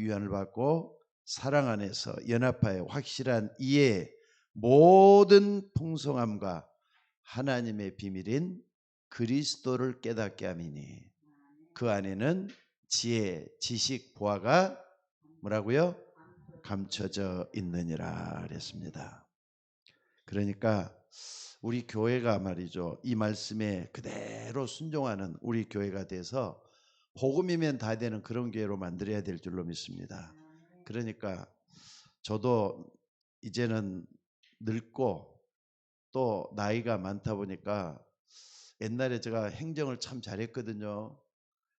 위안을 받고 사랑 안에서 연합하여 확실한 이해 모든 풍성함과 하나님의 비밀인 그리스도를 깨닫게 함이니 그 안에는 지혜, 지식, 보화가 뭐라고요? 감춰져 있느니라 그랬습니다. 그러니까 우리 교회가 말이죠, 이 말씀에 그대로 순종하는 우리 교회가 돼서 복음이면 다 되는 그런 교회로 만들어야 될 줄로 믿습니다. 그러니까 저도 이제는 늙고 또 나이가 많다 보니까 옛날에 제가 행정을 참 잘했거든요.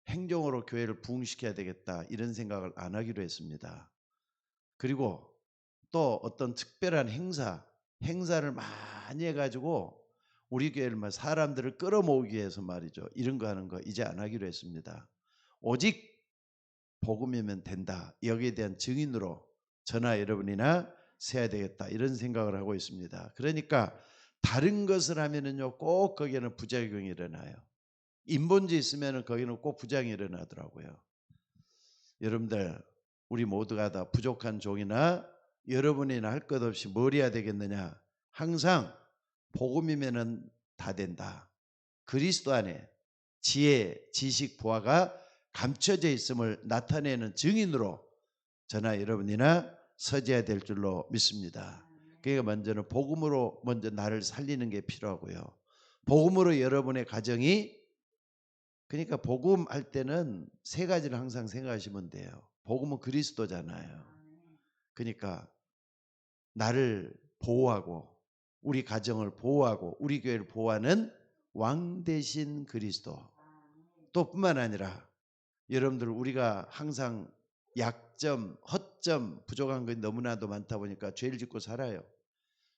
행정으로 교회를 부흥시켜야 되겠다 이런 생각을 안 하기로 했습니다. 그리고 또 어떤 특별한 행사를 많이 해가지고 우리 교회를 사람들을 끌어모으기 위해서 말이죠, 이런 거 하는 거 이제 안 하기로 했습니다. 오직 복음이면 된다, 여기에 대한 증인으로 저나 여러분이나 세야 되겠다 이런 생각을 하고 있습니다. 그러니까 다른 것을 하면은요 꼭 거기에는 부작용이 일어나요. 인본주의 있으면은 거기는 꼭 부작용이 일어나더라고요. 여러분들 우리 모두가 다 부족한 종이나 여러분이나 할 것 없이 뭘 해야 되겠느냐? 항상 복음이면은 다 된다. 그리스도 안에 지혜, 지식, 보화가 감춰져 있음을 나타내는 증인으로 저나 여러분이나 서져야 될 줄로 믿습니다. 그러니까 먼저는 복음으로 먼저 나를 살리는 게 필요하고요. 복음으로 여러분의 가정이, 그러니까 복음 할 때는 세 가지를 항상 생각하시면 돼요. 복음은 그리스도잖아요. 그러니까 나를 보호하고 우리 가정을 보호하고 우리 교회를 보호하는 왕 대신 그리스도. 또 뿐만 아니라 여러분들 우리가 항상 약점, 허점, 부족한 것이 너무나도 많다 보니까 죄를 짓고 살아요.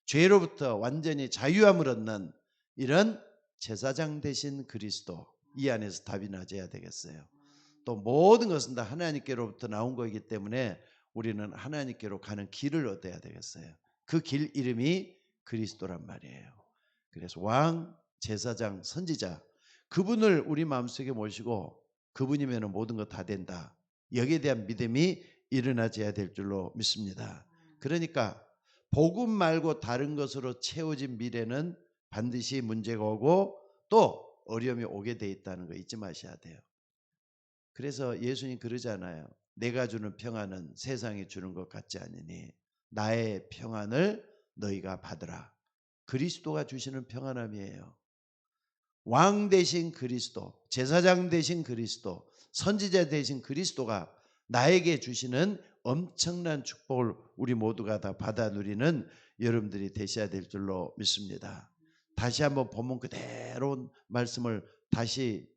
죄로부터 완전히 자유함을 얻는 이런 제사장 대신 그리스도, 이 안에서 답이 나져야 되겠어요. 또 모든 것은 다 하나님께로부터 나온 거이기 때문에 우리는 하나님께로 가는 길을 얻어야 되겠어요. 그 길 이름이 그리스도란 말이에요. 그래서 왕, 제사장, 선지자, 그분을 우리 마음속에 모시고 그분이면 모든 거 다 된다, 여기에 대한 믿음이 일어나져야 될 줄로 믿습니다. 그러니까 복음 말고 다른 것으로 채워진 미래는 반드시 문제가 오고 또 어려움이 오게 돼 있다는 거 잊지 마셔야 돼요. 그래서 예수님 그러잖아요. 내가 주는 평안은 세상이 주는 것 같지 않으니 나의 평안을 너희가 받으라. 그리스도가 주시는 평안함이에요. 왕 대신 그리스도, 제사장 대신 그리스도, 선지자 대신 그리스도가 나에게 주시는 엄청난 축복을 우리 모두가 다 받아 누리는 여러분들이 되셔야 될 줄로 믿습니다. 다시 한번 본문 그대로 말씀을 다시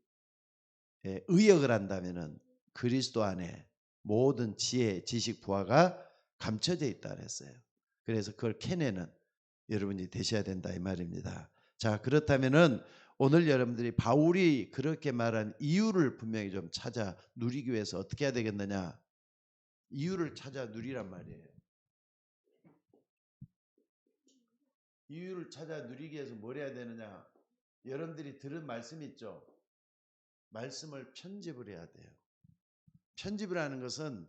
의역을 한다면은 그리스도 안에 모든 지혜, 지식, 부하가 감춰져 있다 그랬어요. 그래서 그걸 캐내는 여러분이 되셔야 된다 이 말입니다. 자, 그렇다면은 오늘 여러분들이 바울이 그렇게 말한 이유를 분명히 좀 찾아 누리기 위해서 어떻게 해야 되겠느냐? 이유를 찾아 누리란 말이에요. 이유를 찾아 누리기 위해서 뭘 해야 되느냐? 여러분들이 들은 말씀이 있죠? 말씀을 편집을 해야 돼요. 편집을 하는 것은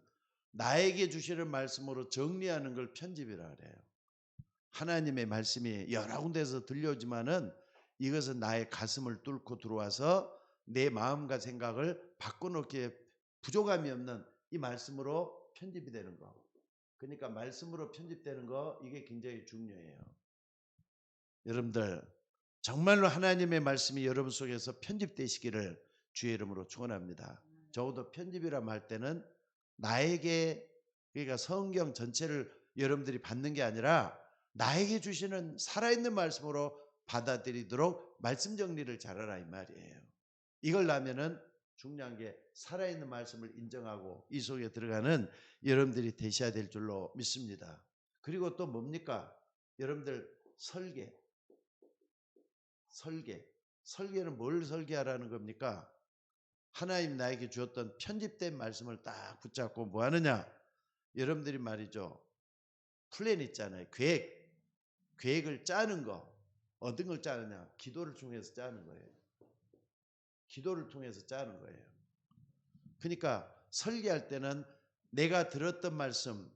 나에게 주시는 말씀으로 정리하는 걸 편집이라 그래요. 하나님의 말씀이 여러 군데서 들려오지만은 이것은 나의 가슴을 뚫고 들어와서 내 마음과 생각을 바꿔놓기에 부족함이 없는 이 말씀으로 편집이 되는 거. 그러니까 말씀으로 편집되는 거, 이게 굉장히 중요해요. 여러분들 정말로 하나님의 말씀이 여러분 속에서 편집되시기를 주의 이름으로 축원합니다. 적어도 편집이라 할 때는 나에게, 그러니까 성경 전체를 여러분들이 받는 게 아니라 나에게 주시는 살아있는 말씀으로 받아들이도록 말씀 정리를 잘하라 이 말이에요. 이걸 하면은 중요한 게 살아있는 말씀을 인정하고 이 속에 들어가는 여러분들이 되셔야 될 줄로 믿습니다. 그리고 또 뭡니까? 여러분들 설계는 뭘 설계하라는 겁니까? 하나님 나에게 주었던 편집된 말씀을 딱 붙잡고 뭐 하느냐? 여러분들이 말이죠, 플랜 있잖아요. 계획을 짜는 거. 어떤 걸 짜느냐? 기도를 통해서 짜는 거예요. 기도를 통해서 짜는 거예요. 그러니까 설계할 때는 내가 들었던 말씀,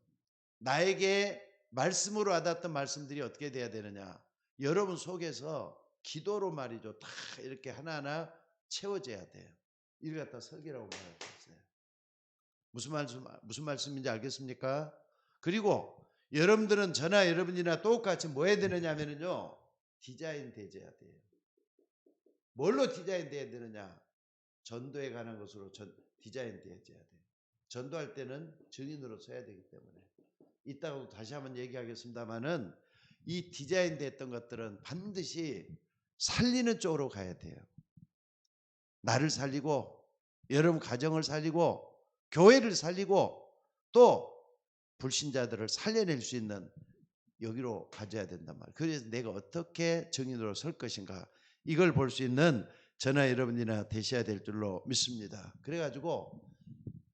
나에게 말씀으로 와닿았던 말씀들이 어떻게 돼야 되느냐? 여러분 속에서 기도로 말이죠. 다 이렇게 하나하나 채워져야 돼요. 이를 갖다 설계라고 말했어요. 무슨 말씀인지 알겠습니까? 그리고 여러분들은 저나 여러분이나 똑같이 뭐 해야 되느냐 하면요. 디자인 되져야 돼요. 뭘로 디자인 돼야 되느냐? 전도에 관한 것으로 디자인 되어져야 돼요. 전도할 때는 증인으로 서야 되기 때문에. 이따가 다시 한번 얘기하겠습니다만은 이 디자인 됐던 것들은 반드시 살리는 쪽으로 가야 돼요. 나를 살리고 여러분 가정을 살리고 교회를 살리고 또 불신자들을 살려낼 수 있는 여기로 가져야 된단 말이에요. 그래서 내가 어떻게 증인으로 설 것인가 이걸 볼 수 있는 저나 여러분이나 되셔야 될 줄로 믿습니다. 그래가지고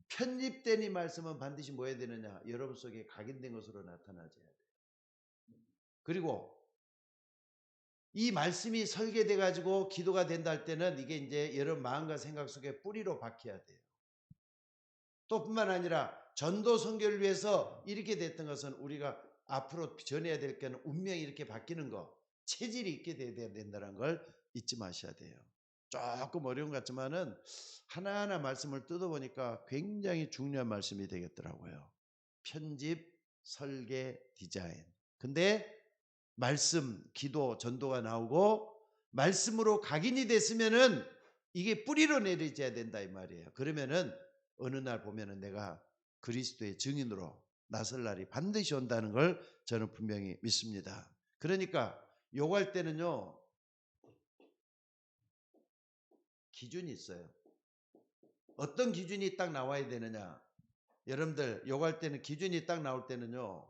편집된 이 말씀은 반드시 뭐 해야 되느냐? 여러분 속에 각인된 것으로 나타나줘야 돼요. 그리고 이 말씀이 설계돼 가지고 기도가 된다 할 때는 이게 이제 여러분 마음과 생각 속에 뿌리로 박혀야 돼요. 또 뿐만 아니라 전도 선교를 위해서 이렇게 됐던 것은 우리가 앞으로 전해야 될 게는 운명이 이렇게 바뀌는 거, 체질이 있게 돼야 된다는 걸 잊지 마셔야 돼요. 조금 어려운 것 같지만은 하나하나 말씀을 뜯어보니까 굉장히 중요한 말씀이 되겠더라고요. 편집, 설계, 디자인. 근데 말씀, 기도, 전도가 나오고 말씀으로 각인이 됐으면은 이게 뿌리로 내려져야 된다 이 말이에요. 그러면은 어느 날 보면은 내가 그리스도의 증인으로 나설 날이 반드시 온다는 걸 저는 분명히 믿습니다. 그러니까 요구할 때는요 기준이 있어요. 어떤 기준이 딱 나와야 되느냐? 여러분들 요구할 때는 기준이 딱 나올 때는요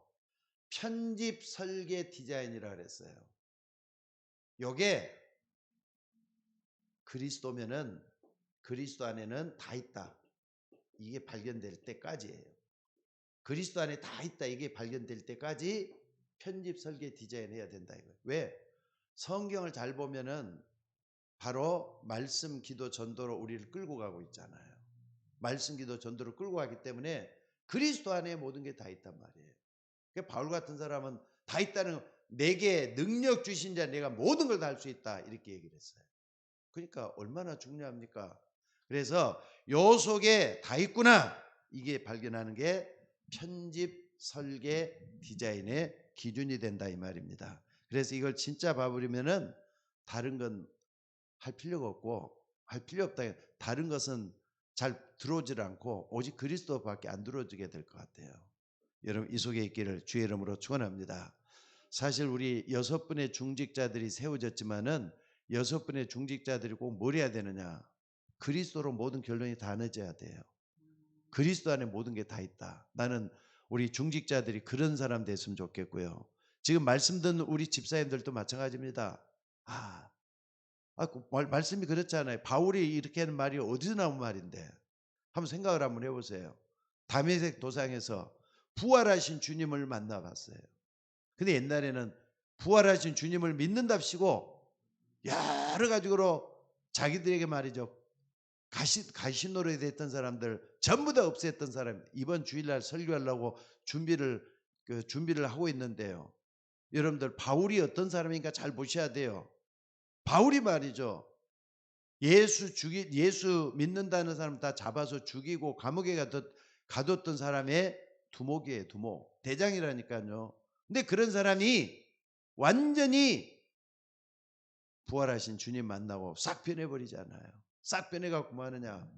편집, 설계, 디자인이라 그랬어요. 요게 그리스도면은 그리스도 안에는 다 있다. 이게 발견될 때까지예요. 그리스도 안에 다 있다. 이게 발견될 때까지 편집, 설계, 디자인 해야 된다 이거예요. 왜? 성경을 잘 보면은 바로 말씀, 기도, 전도로 우리를 끌고 가고 있잖아요. 말씀, 기도, 전도로 끌고 가기 때문에 그리스도 안에 모든 게 다 있단 말이에요. 그러니까 바울 같은 사람은 다 있다는 내게 능력 주신 자 내가 모든 걸 다 할 수 있다 이렇게 얘기를 했어요. 그러니까 얼마나 중요합니까? 그래서 요 속에 다 있구나 이게 발견하는 게 편집, 설계, 디자인의 기준이 된다 이 말입니다. 그래서 이걸 진짜 봐버리면은 다른 건 할 필요가 없고 할 필요 없다. 다른 것은 잘 들어오질 않고 오직 그리스도밖에 안 들어오게 될 것 같아요. 여러분 이 속에 있기를 주의 이름으로 축원합니다. 사실 우리 6분의 중직자들이 세워졌지만은 6분의 중직자들이 꼭 뭘 해야 되느냐? 그리스도로 모든 결론이 다 내져야 돼요. 그리스도 안에 모든 게 다 있다. 나는 우리 중직자들이 그런 사람 됐으면 좋겠고요. 지금 말씀 듣는 우리 집사님들도 마찬가지입니다. 말씀이 그렇잖아요. 바울이 이렇게 하는 말이 어디서 나온 말인데? 한번 생각을 한번 해보세요. 다메섹 도상에서 부활하신 주님을 만나봤어요. 근데 옛날에는 부활하신 주님을 믿는답시고 여러 가지로 자기들에게 말이죠. 가시노릇 했던 사람들 전부 다 없앴던 사람 이번 주일날 설교하려고 준비를 하고 있는데요. 여러분들 바울이 어떤 사람인가 잘 보셔야 돼요. 바울이 말이죠. 예수 믿는다는 사람 다 잡아서 죽이고 감옥에 가뒀던 사람의 두목이에요. 두목. 대장이라니까요. 근데 그런 사람이 완전히 부활하신 주님 만나고 싹 변해버리잖아요. 싹 변해갖고 뭐 하느냐.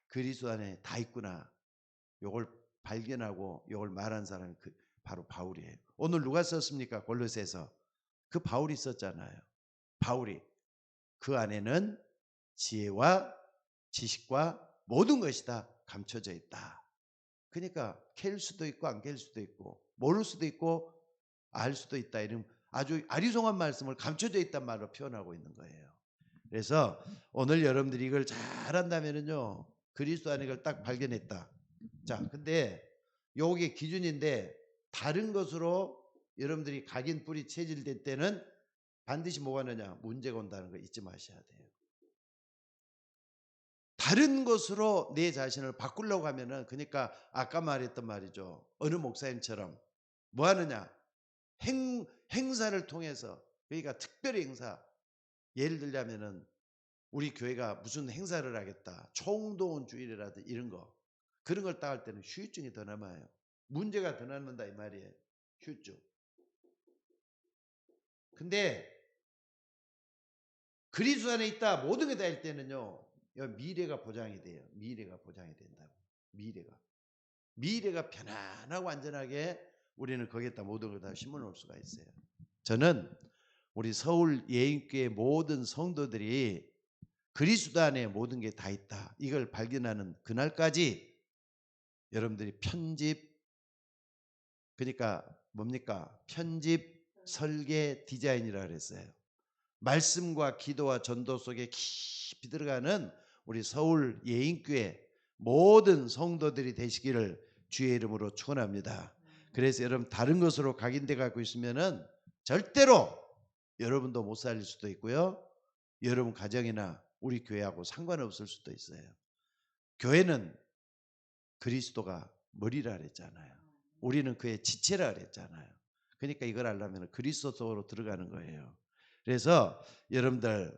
그리스도 안에 다 있구나. 요걸 발견하고 요걸 말한 사람이 바로 바울이에요. 오늘 누가 썼습니까? 골로새서. 그 바울이 썼잖아요. 바울이. 그 안에는 지혜와 지식과 모든 것이 다 감춰져 있다. 그러니까 캘 수도 있고 안 캘 수도 있고 모를 수도 있고 알 수도 있다. 이런 아주 아리송한 말씀을 감춰져 있단 말로 표현하고 있는 거예요. 그래서 오늘 여러분들이 이걸 잘한다면은요 그리스도 안에 걸 딱 발견했다. 자, 근데 요게 기준인데 다른 것으로 여러분들이 각인 뿌리 체질될 때는 반드시 뭐가 나냐 문제가 온다는 거 잊지 마셔야 돼요. 다른 것으로 내 자신을 바꾸려고 하면은, 그러니까 아까 말했던 말이죠. 어느 목사님처럼 뭐 하느냐? 행사를 통해서, 그러니까 특별히 행사. 예를 들자면은 우리 교회가 무슨 행사를 하겠다. 총동원 주일이라든지 이런 거. 그런 걸 따할 때는 후유증이 더 남아요. 문제가 더 남는다 이 말이에요. 후유증. 근데 그리스도 안에 있다 모든 게 다 할 때는요. 미래가 보장이 돼요. 미래가 보장이 된다고. 미래가 편안하고 안전하게 우리는 거기에다 모든 걸 다 심어 놓을 수가 있어요. 저는 우리 서울 예인교회 모든 성도들이 그리스도 안에 모든 게 다 있다. 이걸 발견하는 그날까지 여러분들이 편집, 그러니까 뭡니까? 편집, 설계, 디자인이라 그랬어요. 말씀과 기도와 전도 속에 깊이 들어가는 우리 서울 예인교회 모든 성도들이 되시기를 주의 이름으로 축원합니다. 그래서 여러분 다른 것으로 각인돼 갖고 있으면은 절대로 여러분도 못 살릴 수도 있고요. 여러분 가정이나 우리 교회하고 상관없을 수도 있어요. 교회는 그리스도가 머리라 그랬잖아요. 우리는 그의 지체라 그랬잖아요. 그러니까 이걸 하려면 그리스도 속으로 들어가는 거예요. 그래서 여러분들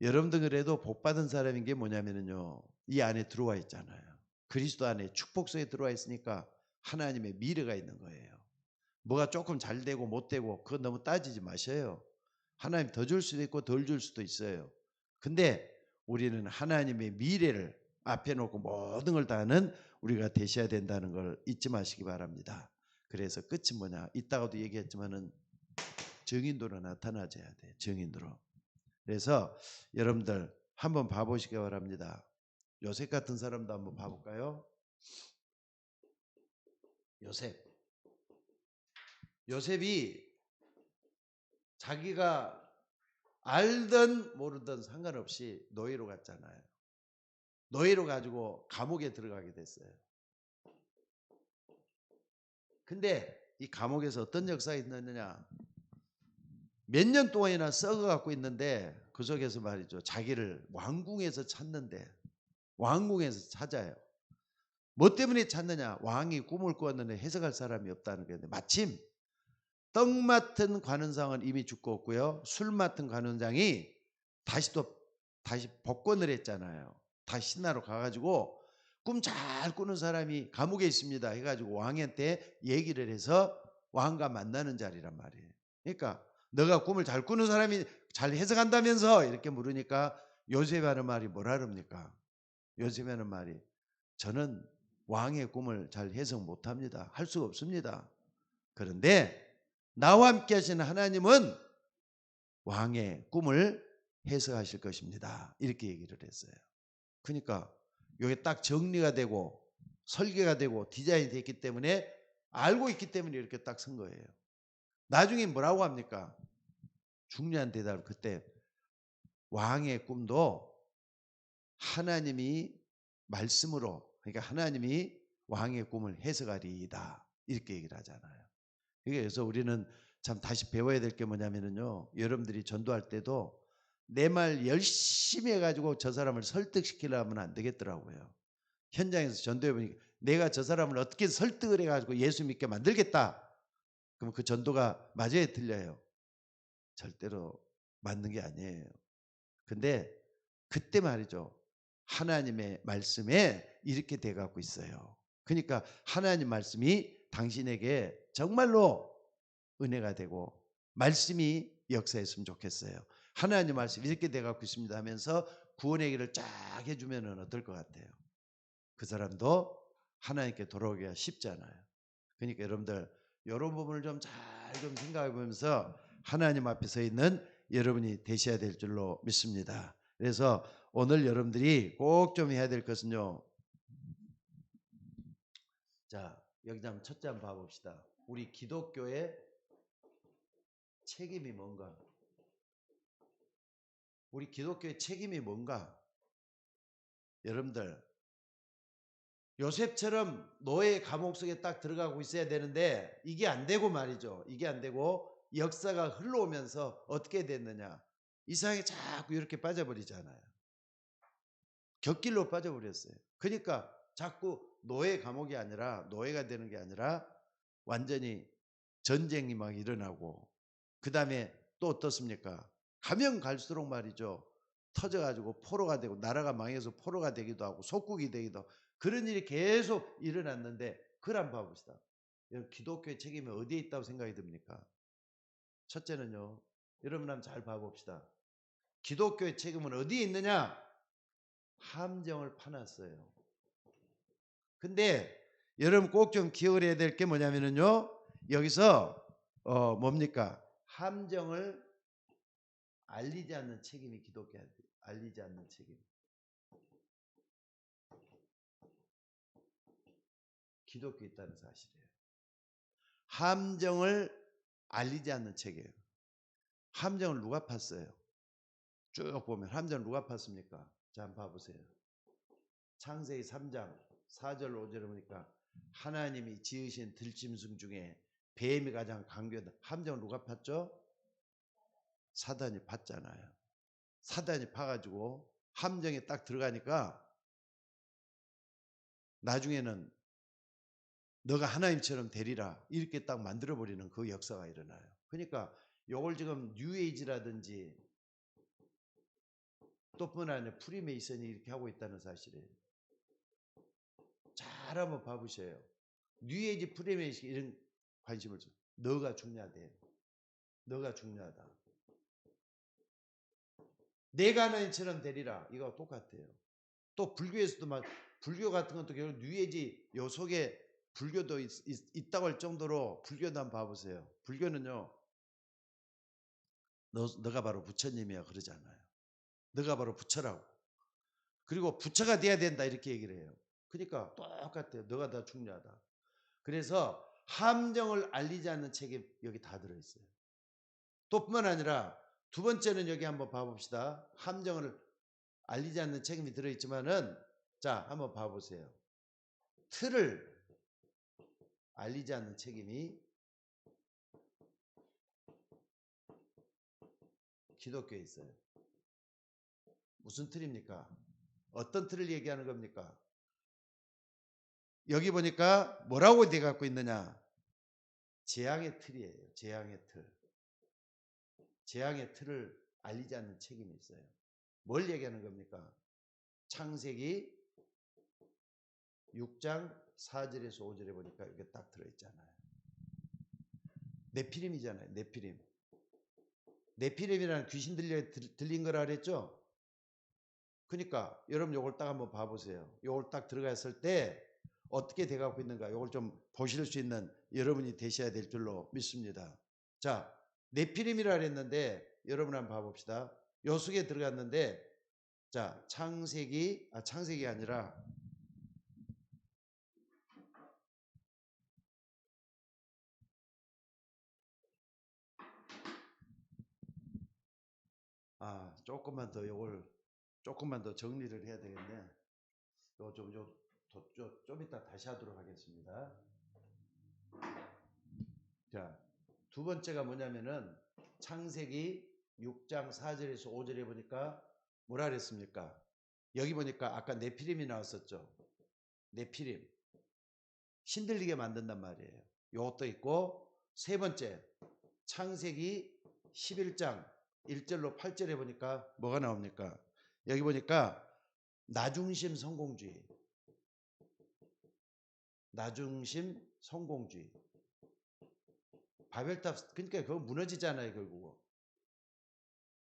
그래도 복 받은 사람인 게 뭐냐면요, 이 안에 들어와 있잖아요. 그리스도 안에 축복 속에 들어와 있으니까 하나님의 미래가 있는 거예요. 뭐가 조금 잘 되고 못 되고 그건 너무 따지지 마셔요. 하나님 더 줄 수도 있고 덜 줄 수도 있어요. 근데 우리는 하나님의 미래를 앞에 놓고 모든 걸 다하는 우리가 되셔야 된다는 걸 잊지 마시기 바랍니다. 그래서 끝이 뭐냐? 이따가도 얘기했지만은 정인도로 나타나줘야 돼. 정인도로. 그래서 여러분들 한번 봐보시기 바랍니다. 요셉 같은 사람도 한번 봐볼까요? 요셉이 자기가 알든 모르든 상관없이 노예로 갔잖아요. 노예로 가지고 감옥에 들어가게 됐어요. 근데 이 감옥에서 어떤 역사가 있느냐? 몇 년 동안이나 썩어 갖고 있는데 그 속에서 말이죠. 자기를 왕궁에서 찾는데, 왕궁에서 찾아요. 뭐 때문에 찾느냐? 왕이 꿈을 꾸었는데 해석할 사람이 없다는 거예요. 마침 떡 맡은 관원상은 이미 죽고 없고요. 술 맡은 관원장이 다시 복권을 했잖아요. 다시 신하로 가가지고 꿈 잘 꾸는 사람이 감옥에 있습니다 해가지고 왕한테 얘기를 해서 왕과 만나는 자리란 말이에요. 그러니까 너가 꿈을 잘 꾸는 사람이 잘 해석한다면서 이렇게 물으니까 요셉이 하는 말이 뭐라 그럽니까? 요셉이 하는 말이 저는 왕의 꿈을 잘 해석 못합니다. 할 수가 없습니다. 그런데 나와 함께 하시는 하나님은 왕의 꿈을 해석하실 것입니다. 이렇게 얘기를 했어요. 그러니까 이게 딱 정리가 되고 설계가 되고 디자인이 됐기 때문에 알고 있기 때문에 이렇게 딱 쓴 거예요. 나중에 뭐라고 합니까? 중요한 대답을 그때 왕의 꿈도 하나님이 말씀으로, 그러니까 하나님이 왕의 꿈을 해석하리이다 이렇게 얘기를 하잖아요. 그래서 우리는 참 다시 배워야 될 게 뭐냐면요, 여러분들이 전도할 때도 내 말 열심히 해가지고 저 사람을 설득시키려면 하면 안 되겠더라고요. 현장에서 전도해 보니까 내가 저 사람을 어떻게 설득을 해가지고 예수 믿게 만들겠다. 그럼 그 전도가 맞아요, 틀려요? 절대로 맞는 게 아니에요. 근데 그때 말이죠, 하나님의 말씀에 이렇게 돼 갖고 있어요. 그러니까 하나님 말씀이 당신에게 정말로 은혜가 되고 말씀이 역사했으면 좋겠어요. 하나님 말씀 이렇게 돼 갖고 있습니다 하면서 구원의 길을 쫙 해주면 어떨 것 같아요? 그 사람도 하나님께 돌아오기가 쉽잖아요. 그러니까 여러분들 이런 부분을 좀 잘 생각해 보면서 하나님 앞에 서 있는 여러분이 되셔야 될 줄로 믿습니다. 그래서 오늘 여러분들이 꼭 좀 해야 될 것은요. 자, 여기 한번 첫째 한번 봐봅시다. 우리 기독교의 책임이 뭔가? 우리 기독교의 책임이 뭔가? 여러분들 요셉처럼 노예 감옥 속에 딱 들어가고 있어야 되는데 이게 안 되고 말이죠. 이게 안 되고 역사가 흘러오면서 어떻게 됐느냐? 이상하게 자꾸 이렇게 빠져버리잖아요. 곁길로 빠져버렸어요. 그러니까 자꾸 노예 감옥이 아니라 노예가 되는 게 아니라 완전히 전쟁이 막 일어나고 그 다음에 또 어떻습니까? 가면 갈수록 말이죠. 터져가지고 포로가 되고 나라가 망해서 포로가 되기도 하고 속국이 되기도 하고 그런 일이 계속 일어났는데 그걸 한번 봐봅시다. 기독교의 책임이 어디에 있다고 생각이 듭니까? 첫째는요. 여러분 한번 잘 봐봅시다. 기독교의 책임은 어디에 있느냐? 함정을 파놨어요. 근데 여러분 꼭 좀 기억을 해야 될 게 뭐냐면요. 여기서 뭡니까? 함정을 알리지 않는 책임이 기독교한테 알리지 않는 책임. 기독교에 있다는 사실이에요. 함정을 알리지 않는 책이에요. 함정을 누가 팠어요? 쭉 보면 함정을 누가 팠습니까? 자, 한번 봐보세요. 창세기 3장 4절 5절에 보니까 하나님이 지으신 들짐승 중에 뱀이 가장 강교하다. 함정을 누가 팠죠? 사단이 팠잖아요. 사단이 파가지고 함정에 딱 들어가니까 나중에는 너가 하나님처럼 되리라 이렇게 딱 만들어버리는 그 역사가 일어나요. 그러니까 요걸 지금 뉴에이지라든지 또뿐 아니라 프리메이슨이 이렇게 하고 있다는 사실이에요. 잘 한번 봐보세요. 뉴에이지 프리메이슨 이런 관심을 줘. 너가 중요하대. 너가 중요하다. 내가 하나님처럼 되리라. 이거 똑같아요. 또 불교에서도 막 불교 같은 것도 결국 뉴에이지 요 속에 불교도 있다고 할 정도로 불교도 한번 봐보세요. 불교는요. 너가 바로 부처님이야 그러잖아요. 너가 바로 부처라고. 그리고 부처가 돼야 된다 이렇게 얘기를 해요. 그러니까 똑같아요. 너가 다 중요하다. 그래서 함정을 알리지 않는 책이 여기 다 들어있어요. 또 뿐만 아니라 두 번째는 여기 한번 봐봅시다. 함정을 알리지 않는 책임이 들어있지만은 자 한번 봐보세요. 틀을 알리지 않는 책임이 기독교에 있어요. 무슨 틀입니까? 어떤 틀을 얘기하는 겁니까? 여기 보니까 뭐라고 돼 갖고 있느냐? 재앙의 틀이에요. 재앙의 틀. 재앙의 틀을 알리지 않는 책임이 있어요. 뭘 얘기하는 겁니까? 창세기 6장 4절에서 5절에 보니까 이게 딱 들어있잖아요. 네피림이잖아요. 네피림. 네피림이라는 귀신 들린 거라 그랬죠? 그러니까 여러분 요걸 딱 한번 봐보세요. 요걸 딱 들어갔을 때 어떻게 돼가고 있는가 요걸 좀 보실 수 있는 여러분이 되셔야 될 줄로 믿습니다. 자, 네피림이라 그랬는데 여러분 한번 봐봅시다. 요 속에 들어갔는데 자, 창세기가 아니라 조금만 더 요걸 조금만 더 정리를 해야 되겠네. 좀 이따 다시 하도록 하겠습니다. 자, 두 번째가 뭐냐면은 창세기 6장 4절에서 5절에 보니까 뭐라 그랬습니까? 여기 보니까 아까 네피림이 나왔었죠. 네피림. 신들리게 만든단 말이에요. 요것도 있고 세 번째 창세기 11장 1절로 8절에 보니까 뭐가 나옵니까? 여기 보니까 나중심 성공주의. 나중심 성공주의. 바벨탑 그러니까 그거 무너지잖아요 결국.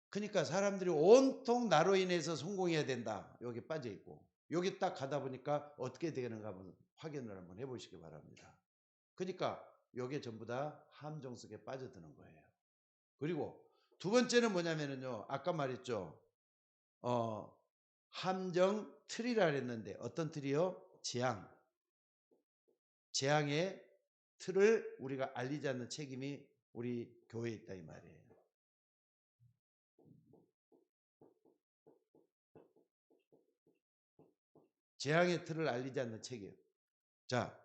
그러니까 사람들이 온통 나로 인해서 성공해야 된다. 여기 빠져 있고 여기 딱 가다 보니까 어떻게 되는가 한번 확인을 한번 해보시기 바랍니다. 그러니까 여기에 전부 다 함정 속에 빠져드는 거예요. 그리고 두 번째는 뭐냐면요. 아까 말했죠. 함정 틀이라 그랬는데 어떤 틀이요? 재앙. 재앙의 틀을 우리가 알리지 않는 책임이 우리 교회에 있다 이 말이에요. 재앙의 틀을 알리지 않는 책임. 자,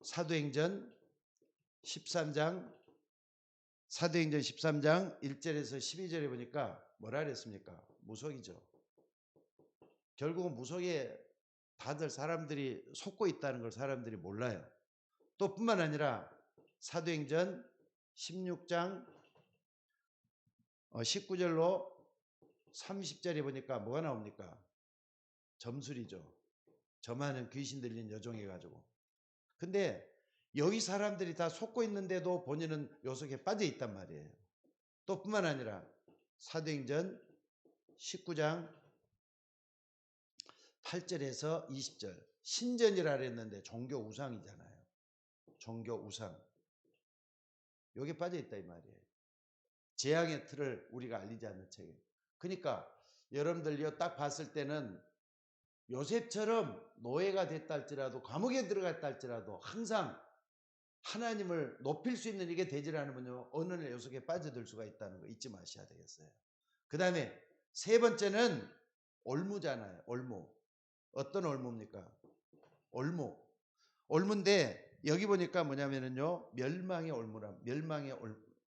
사도행전 13장 1절에서 12절에 보니까 뭐라 그랬습니까? 무속이죠. 결국은 무속에 다들 사람들이 속고 있다는 걸 사람들이 몰라요. 또 뿐만 아니라 사도행전 16장 19절로 30절에 보니까 뭐가 나옵니까? 점술이죠. 저만은 귀신 들린 여종해 가지고. 근데 여기 사람들이 다 속고 있는데도 본인은 요속에 빠져 있단 말이에요. 또 뿐만 아니라 사도행전 19장 8절에서 20절 신전이라 그랬는데 종교 우상이잖아요. 종교 우상. 여기에 빠져 있다 이 말이에요. 재앙의 틀을 우리가 알리지 않는 책임. 그러니까 여러분들요 딱 봤을 때는 요셉처럼 노예가 됐다 할지라도 감옥에 들어갔다 할지라도 항상 하나님을 높일 수 있는 이게 되질 않으면요 어느 날 요속에 빠져들 수가 있다는 거 잊지 마셔야 되겠어요. 그 다음에 세 번째는 올무잖아요. 올무. 어떤 올무입니까? 올무. 올무인데 여기 보니까 뭐냐면요 멸망의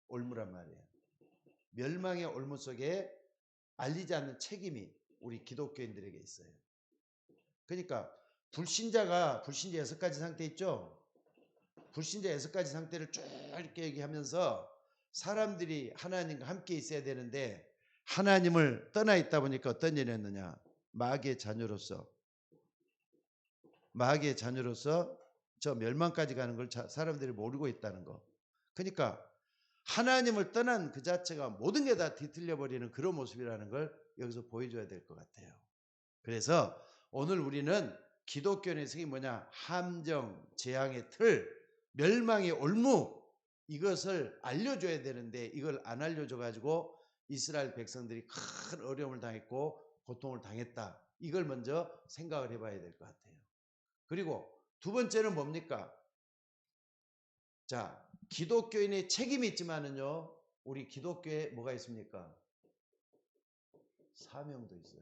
올무란 말이에요. 멸망의 올무 속에 알리지 않는 책임이 우리 기독교인들에게 있어요. 그러니까 불신자 6가지 상태 있죠. 불신자 6가지 상태를 쭉 이렇게 얘기하면서 사람들이 하나님과 함께 있어야 되는데 하나님을 떠나 있다 보니까 어떤 일이 했느냐. 마귀의 자녀로서 저 멸망까지 가는 걸 사람들이 모르고 있다는 거. 그러니까 하나님을 떠난 그 자체가 모든 게 다 뒤틀려 버리는 그런 모습이라는 걸 여기서 보여줘야 될 것 같아요. 그래서 오늘 우리는 기독교의 성이 뭐냐? 함정, 재앙의 틀, 멸망의 올무 이것을 알려줘야 되는데 이걸 안 알려줘 가지고 이스라엘 백성들이 큰 어려움을 당했고 고통을 당했다. 이걸 먼저 생각을 해봐야 될 것 같아요. 그리고 두 번째는 뭡니까? 자, 기독교인의 책임이 있지만은요, 우리 기독교에 뭐가 있습니까? 사명도 있어요.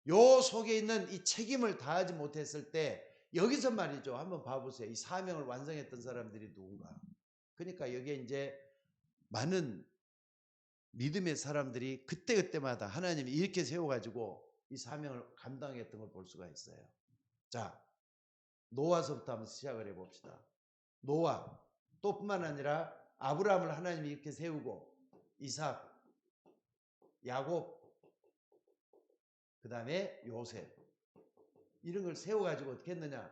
요 속에 있는 이 책임을 다하지 못했을 때 여기서 말이죠. 한번 봐보세요. 이 사명을 완성했던 사람들이 누군가. 그러니까 여기에 이제 많은 믿음의 사람들이 그때그때마다 하나님이 이렇게 세워가지고 이 사명을 감당했던 걸 볼 수가 있어요. 자, 노아서부터 한번 시작을 해봅시다. 노아 또 뿐만 아니라 아브라함을 하나님이 이렇게 세우고 이삭, 야곱, 그 다음에 요셉 이런 걸 세워가지고 어떻게 했느냐.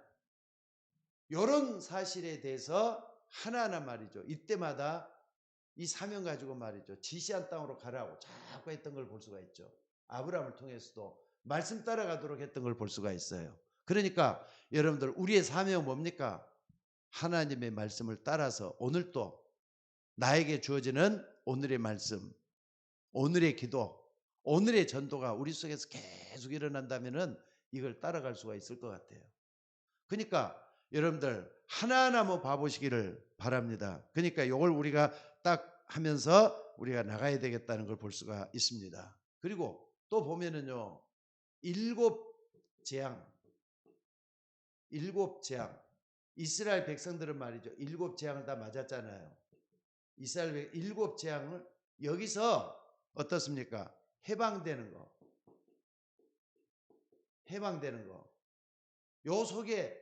이런 사실에 대해서 하나하나 말이죠. 이때마다 이 사명 가지고 말이죠. 지시한 땅으로 가라고 자꾸 했던 걸 볼 수가 있죠. 아브라함을 통해서도 말씀 따라가도록 했던 걸 볼 수가 있어요. 그러니까 여러분들 우리의 사명은 뭡니까? 하나님의 말씀을 따라서 오늘도 나에게 주어지는 오늘의 말씀, 오늘의 기도, 오늘의 전도가 우리 속에서 계속 일어난다면은 이걸 따라갈 수가 있을 것 같아요. 그러니까 여러분들 하나하나 한번 봐보시기를 바랍니다. 그러니까 이걸 우리가 딱 하면서 우리가 나가야 되겠다는 걸 볼 수가 있습니다. 그리고 또 보면은요, 일곱 재앙. 이스라엘 백성들은 말이죠. 일곱 재앙을 다 맞았잖아요. 이스라엘 일곱 재앙을 여기서 어떻습니까? 해방되는 거. 요 속에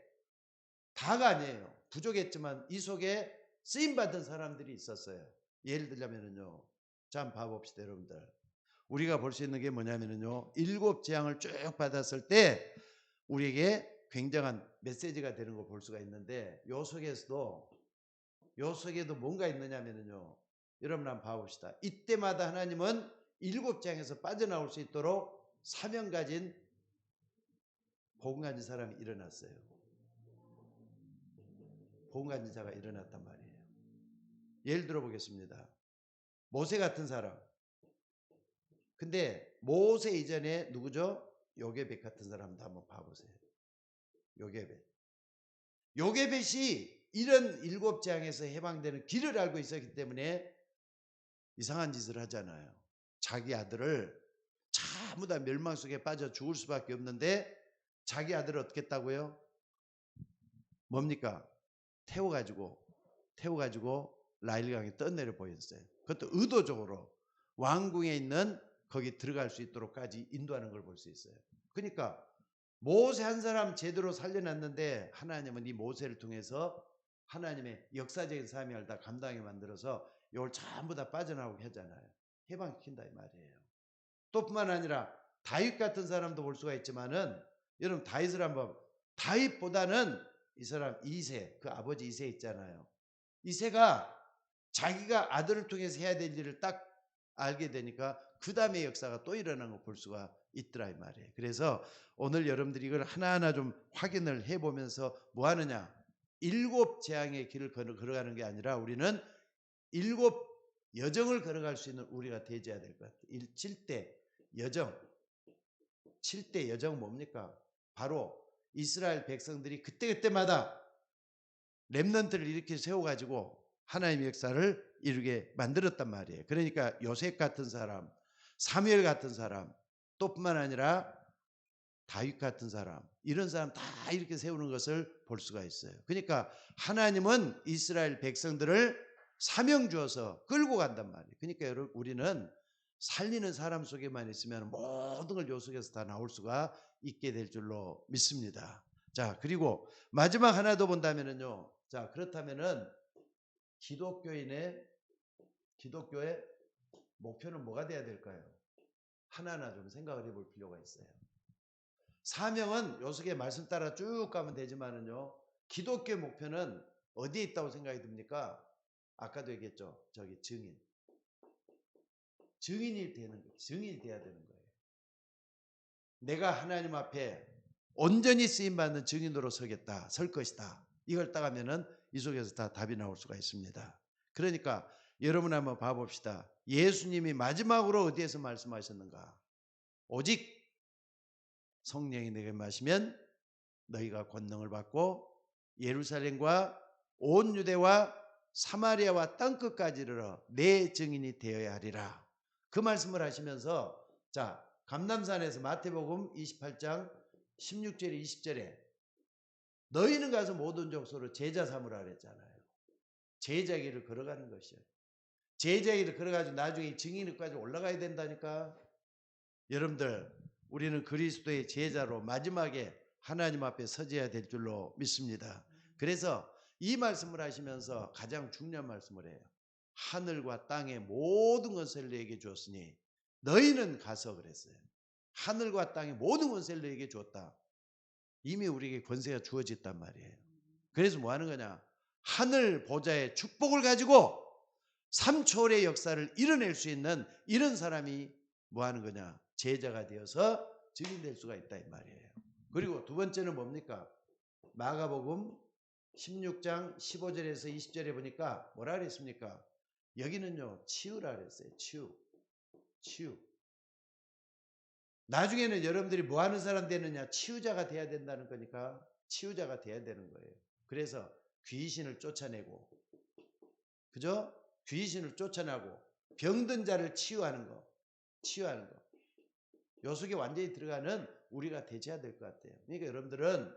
다가 아니에요. 부족했지만 이 속에 쓰임받은 사람들이 있었어요. 예를 들자면요. 자, 한번 봐봅시다, 여러분들. 우리가 볼 수 있는 게 뭐냐면요. 일곱 재앙을 쭉 받았을 때 우리에게 굉장한 메시지가 되는 걸 볼 수가 있는데 요 속에도 뭔가 있느냐면요. 여러분 한번 봐봅시다. 이때마다 하나님은 일곱 재앙에서 빠져나올 수 있도록 사명 가진 복음 가진 사람이 일어났어요. 복음 가진 자가 일어났단 말이에요. 예를 들어 보겠습니다. 모세 같은 사람. 근데 모세 이전에 누구죠? 요게벳 같은 사람도 한번 봐보세요. 요게벳이 이런 일곱 재앙에서 해방되는 길을 알고 있었기 때문에 이상한 짓을 하잖아요. 자기 아들을 전부 다 멸망 속에 빠져 죽을 수밖에 없는데 자기 아들을 어떻게 했다고요? 뭡니까? 태워가지고 라일강에 떠내려 보였어요. 그것도 의도적으로 왕궁에 있는 거기 들어갈 수 있도록까지 인도하는 걸 볼 수 있어요. 그러니까 모세 한 사람 제대로 살려놨는데 하나님은 이 모세를 통해서 하나님의 역사적인 사명을 다 감당하게 만들어서 이걸 전부 다 빠져나오게 하잖아요. 해방시킨다 이 말이에요. 또 뿐만 아니라 다윗 같은 사람도 볼 수가 있지만은 여러분 다윗을 한번 다윗보다는 이 사람 이세 그 아버지 이세 있잖아요. 이세가 자기가 아들을 통해서 해야 될 일을 딱 알게 되니까 그 다음에 역사가 또 일어나는 걸 볼 수가 있더라 이 말이에요. 그래서 오늘 여러분들이 이걸 하나하나 좀 확인을 해보면서 뭐 하느냐, 일곱 재앙의 길을 걸어가는 게 아니라 우리는 일곱 여정을 걸어갈 수 있는 우리가 되어야 될 것 같아요. 7대 여정. 7대 여정 뭡니까? 바로 이스라엘 백성들이 그때그때마다 렘넌트를 이렇게 세워가지고 하나님의 역사를 이루게 만들었단 말이에요. 그러니까 요셉 같은 사람, 사무엘 같은 사람, 또 뿐만 아니라 다윗 같은 사람, 이런 사람 다 이렇게 세우는 것을 볼 수가 있어요. 그러니까 하나님은 이스라엘 백성들을 사명 주어서 끌고 간단 말이에요. 그러니까 여러분 우리는 살리는 사람 속에만 있으면 모든 걸 요 속에서 다 나올 수가 있게 될 줄로 믿습니다. 자, 그리고 마지막 하나 더 본다면은요. 자, 그렇다면은 기독교의 목표는 뭐가 돼야 될까요? 하나하나 좀 생각을 해볼 필요가 있어요. 사명은 요 속에 말씀 따라 쭉 가면 되지만은요. 기독교의 목표는 어디에 있다고 생각이 듭니까? 아까도 얘기했죠. 저기 증인. 증인이 되는 거예요. 증인이 돼야 되는 거예요. 내가 하나님 앞에 온전히 쓰임받는 증인으로 서겠다. 설 것이다. 이걸 따가면은 이 속에서 다 답이 나올 수가 있습니다. 그러니까 여러분 한번 봐봅시다. 예수님이 마지막으로 어디에서 말씀하셨는가? 오직 성령이 내게 마시면 너희가 권능을 받고 예루살렘과 온 유대와 사마리아와 땅끝까지 이르러 내 증인이 되어야 하리라. 그 말씀을 하시면서 자, 감람산에서 마태복음 28장 16절에 20절에 너희는 가서 모든 족속으로 제자 삼으라 그랬잖아요. 제자 길을 걸어가는 것이요. 제자 길을 걸어가지고 나중에 증인까지 올라가야 된다니까. 여러분들 우리는 그리스도의 제자로 마지막에 하나님 앞에 서져야 될 줄로 믿습니다. 그래서 이 말씀을 하시면서 가장 중요한 말씀을 해요. 하늘과 땅의 모든 것을 너에게 주었으니 너희는 가서 그랬어요. 하늘과 땅의 모든 것을 너에게 주었다. 이미 우리에게 권세가 주어졌단 말이에요. 그래서 뭐 하는 거냐? 하늘 보좌의 축복을 가지고 3초월의 역사를 이뤄낼 수 있는 이런 사람이 뭐 하는 거냐? 제자가 되어서 증인될 수가 있다 이 말이에요. 그리고 두 번째는 뭡니까? 마가복음 16장 15절에서 20절에 보니까 뭐라 그랬습니까? 여기는요 치유라 그랬어요. 치유. 나중에는 여러분들이 뭐 하는 사람 되느냐? 치유자가 돼야 된다는 거니까 치유자가 돼야 되는 거예요. 그래서 귀신을 쫓아내고, 그죠? 귀신을 쫓아내고 병든 자를 치유하는 거. 요 속에 완전히 들어가는 우리가 되셔야 될 것 같아요. 그러니까 여러분들은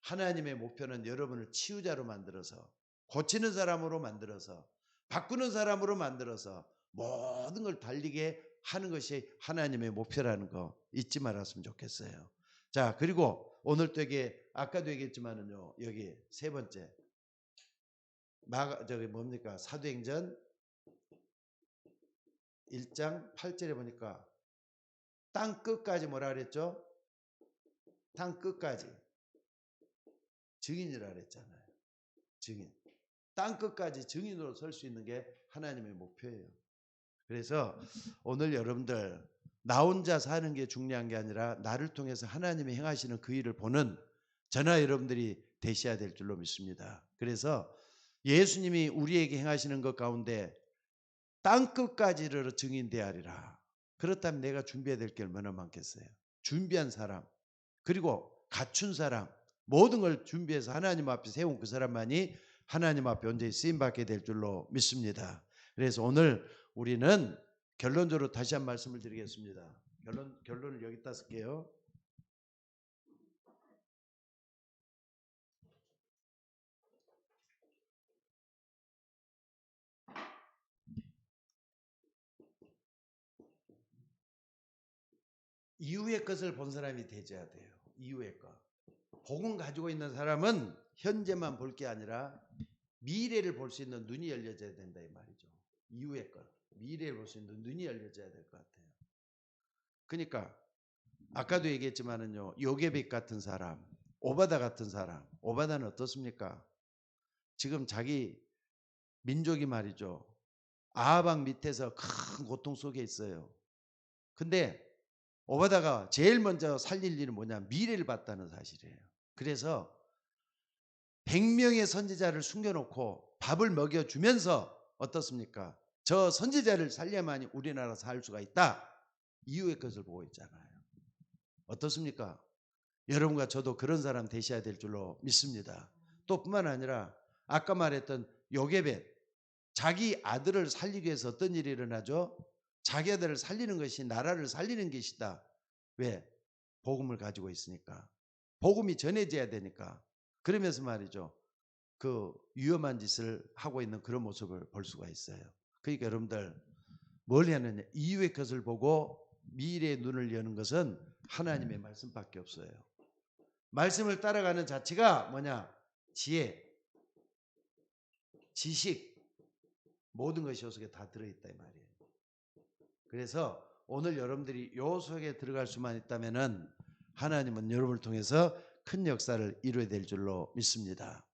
하나님의 목표는 여러분을 치유자로 만들어서 고치는 사람으로 만들어서 바꾸는 사람으로 만들어서 모든 걸 달리게 하는 것이 하나님의 목표라는 거 잊지 말았으면 좋겠어요. 자, 그리고 오늘 되게 아까도 얘기했지만은요. 여기 세 번째 저기 뭡니까? 사도행전 1장 8절에 보니까 땅 끝까지 뭐라 그랬죠? 땅 끝까지 증인이라 그랬잖아요. 증인. 땅 끝까지 증인으로 설 수 있는 게 하나님의 목표예요. 그래서 오늘 여러분들 나 혼자 사는 게 중요한 게 아니라 나를 통해서 하나님이 행하시는 그 일을 보는 저나 여러분들이 되셔야 될 줄로 믿습니다. 그래서 예수님이 우리에게 행하시는 것 가운데 땅 끝까지 이르러 증인되어야 하리라. 그렇다면 내가 준비해야 될 게 얼마나 많겠어요. 준비한 사람, 그리고 갖춘 사람, 모든 걸 준비해서 하나님 앞에 세운 그 사람만이 하나님 앞에 온전히 쓰임받게 될 줄로 믿습니다. 그래서 오늘 우리는 결론적으로 다시 한 말씀을 드리겠습니다. 결론을 여기다 쓸게요. 이후의 것을 본 사람이 되져야 돼요. 이후의 것. 복음 가지고 있는 사람은 현재만 볼 게 아니라 미래를 볼 수 있는 눈이 열려져야 된다 이 말이죠. 이후의 것. 미래를 볼 수 있는 눈이 열려져야 될 것 같아요. 그러니까 아까도 얘기했지만은요. 요게벳 같은 사람, 오바다 같은 사람. 오바다는 어떻습니까? 지금 자기 민족이 말이죠. 아합 밑에서 큰 고통 속에 있어요. 근데 오바다가 제일 먼저 살릴 일은 뭐냐? 미래를 봤다는 사실이에요. 그래서 100명의 선지자를 숨겨놓고 밥을 먹여주면서 어떻습니까? 저 선지자를 살려야만이 우리나라 살 수가 있다. 이후의 것을 보고 있잖아요. 어떻습니까? 여러분과 저도 그런 사람 되셔야 될 줄로 믿습니다. 또 뿐만 아니라 아까 말했던 요게벳, 자기 아들을 살리기 위해서 어떤 일이 일어나죠? 자기 아들을 살리는 것이 나라를 살리는 것이다. 왜? 복음을 가지고 있으니까. 복음이 전해져야 되니까. 그러면서 말이죠. 그 위험한 짓을 하고 있는 그런 모습을 볼 수가 있어요. 그러니까 여러분들 뭘 해야 하느냐? 이후의 것을 보고 미래의 눈을 여는 것은 하나님의 말씀밖에 없어요. 말씀을 따라가는 자체가 뭐냐? 지혜, 지식, 모든 것이 요 속에 다 들어있다 이 말이에요. 그래서 오늘 여러분들이 요 속에 들어갈 수만 있다면은 하나님은 여러분을 통해서 큰 역사를 이루어야 될 줄로 믿습니다.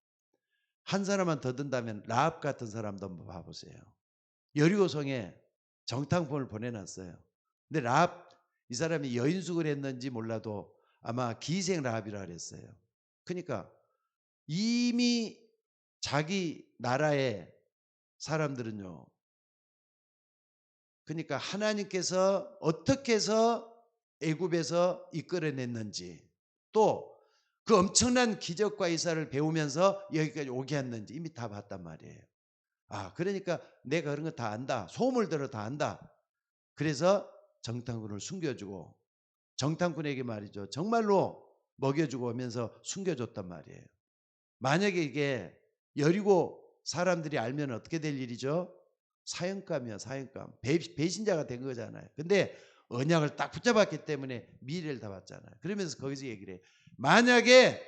한 사람만 더 든다면 라합 같은 사람도 한번 봐보세요. 여리고성에 정탐꾼을 보내놨어요. 근데 라합 이 사람이 여인숙을 했는지 몰라도 아마 기생 라합이라 그랬어요. 그러니까 이미 자기 나라의 사람들은요. 그러니까 하나님께서 어떻게 해서 애굽에서 이끌어냈는지 또 그 엄청난 기적과 이사를 배우면서 여기까지 오게 했는지 이미 다 봤단 말이에요. 아, 그러니까 내가 그런 거 다 안다. 소문을 들어 다 안다. 그래서 정탐꾼을 숨겨주고 정탐꾼에게 말이죠. 정말로 먹여주고 오면서 숨겨줬단 말이에요. 만약에 이게 여리고 사람들이 알면 어떻게 될 일이죠? 사형감이야, 사형감. 배신자가 된 거잖아요. 근데 언약을 딱 붙잡았기 때문에 미래를 다 봤잖아요. 그러면서 거기서 얘기를 해요. 만약에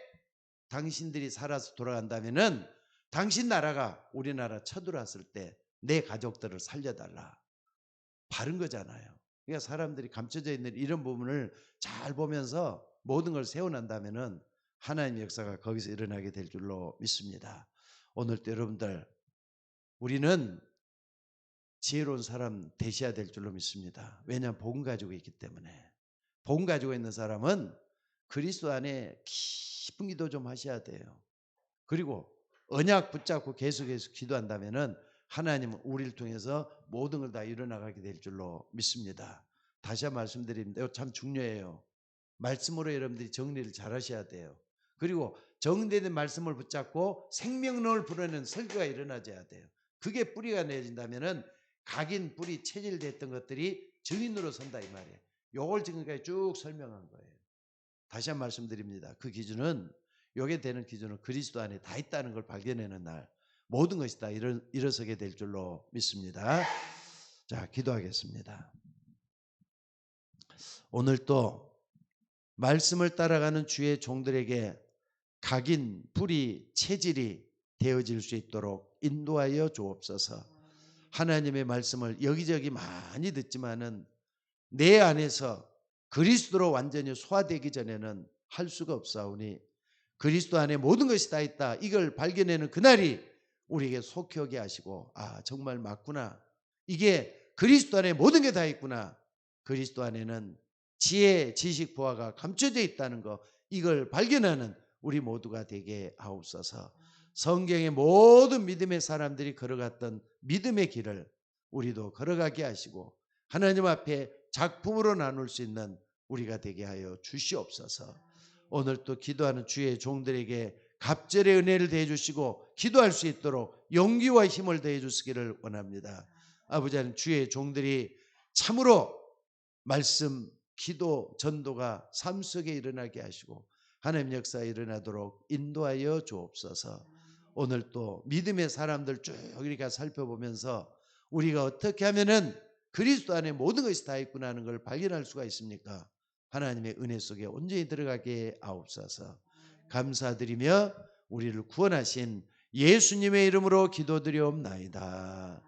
당신들이 살아서 돌아간다면은 당신 나라가 우리나라 쳐들어왔을 때 내 가족들을 살려달라. 바른 거잖아요. 그러니까 사람들이 감춰져 있는 이런 부분을 잘 보면서 모든 걸 세워난다면은 하나님의 역사가 거기서 일어나게 될 줄로 믿습니다. 오늘도 여러분들 우리는 지혜로운 사람 되셔야 될 줄로 믿습니다. 왜냐하면 복음 가지고 있기 때문에. 복음 가지고 있는 사람은 그리스도 안에 깊은 기도 좀 하셔야 돼요. 그리고 언약 붙잡고 계속해서 기도한다면은 하나님은 우리를 통해서 모든 걸 다 이뤄나가게 될 줄로 믿습니다. 다시 한번 말씀드립니다. 이거 참 중요해요. 말씀으로 여러분들이 정리를 잘 하셔야 돼요. 그리고 정리된 말씀을 붙잡고 생명론을 불어내는 설교가 일어나줘야 돼요. 그게 뿌리가 내진다면은 각인 뿌리 체질됐던 것들이 증인으로 선다 이 말이에요. 요걸 지금까지 쭉 설명한 거예요. 다시 한번 말씀드립니다. 그 기준은 요게 되는 기준은 그리스도 안에 다 있다는 걸 발견하는 날 모든 것이 다 일어서게 될 줄로 믿습니다. 자, 기도하겠습니다. 오늘 또 말씀을 따라가는 주의 종들에게 각인 뿌리 체질이 되어질 수 있도록 인도하여 주옵소서. 하나님의 말씀을 여기저기 많이 듣지만은 내 안에서 그리스도로 완전히 소화되기 전에는 할 수가 없사오니 그리스도 안에 모든 것이 다 있다. 이걸 발견하는 그날이 우리에게 속히 오게 하시고 아 정말 맞구나. 이게 그리스도 안에 모든 게 다 있구나. 그리스도 안에는 지혜, 지식, 보화가 감춰져 있다는 거 이걸 발견하는 우리 모두가 되게 하옵소서. 성경의 모든 믿음의 사람들이 걸어갔던 믿음의 길을 우리도 걸어가게 하시고 하나님 앞에 작품으로 나눌 수 있는 우리가 되게 하여 주시옵소서. 오늘 또 기도하는 주의 종들에게 갑절의 은혜를 더해 주시고 기도할 수 있도록 용기와 힘을 더해 주시기를 원합니다. 아버지 하나님 주의 종들이 참으로 말씀, 기도, 전도가 삶 속에 일어나게 하시고 하나님 역사에 일어나도록 인도하여 주옵소서. 오늘 또 믿음의 사람들 쭉 우리가 살펴보면서 우리가 어떻게 하면은 그리스도 안에 모든 것이 다 있구나 하는 걸 발견할 수가 있습니까? 하나님의 은혜 속에 온전히 들어가게 하옵소서. 감사드리며 우리를 구원하신 예수님의 이름으로 기도드리옵나이다.